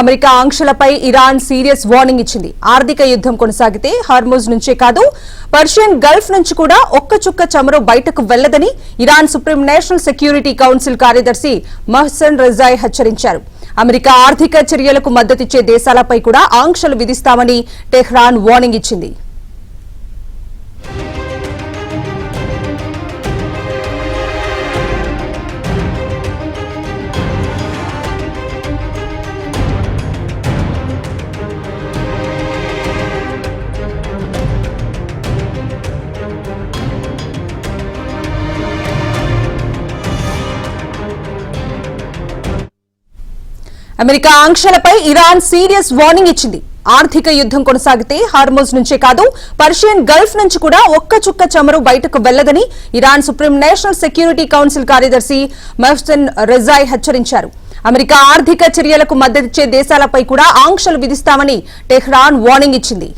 America ఆంక్షలపై Iran serious warning ఇచ్చింది. ఆర్థిక యుద్ధం కొనసాగితే హార్ముజ్ నుంచే కాదు పర్షియన్ గల్ఫ్ నుంచి కూడా ఒక్క చుక్క చమురు బయటకు వెళ్లదని Iran Supreme National Security Council కార్యదర్శి మహ్సన్ రజాయ్ హెచ్చరించారు. అమెరికా ఆర్థిక చర్యలకు మద్దతిచ్చే దేశాలపై కూడా ఆంక్షలు విధిస్తామని టెహ్రాన్ వార్నింగ్ ఇచ్చింది. అమెరికా ఆంక్షలపై ఇరాన్ సీరియస్ వార్నింగ్ ఇచ్చింది. ఆర్థిక యుద్ధం కొనసాగితే హార్ముజ్ నుంచే కాదు పర్షియన్ గల్ఫ్ నుంచి కూడా ఒక్క చుక్క చమురు బయటకు వెళ్లదని Iran Supreme National Security Council కార్యదర్శి మహ్సన్ రజాయ్ హెచ్చరించారు. అమెరికా ఆర్థిక చర్యలకు మద్దతిచ్చే దేశాలపై కూడా ఆంక్షలు విధిస్తామని టెహ్రాన్ వార్నింగ్ ఇచ్చింది.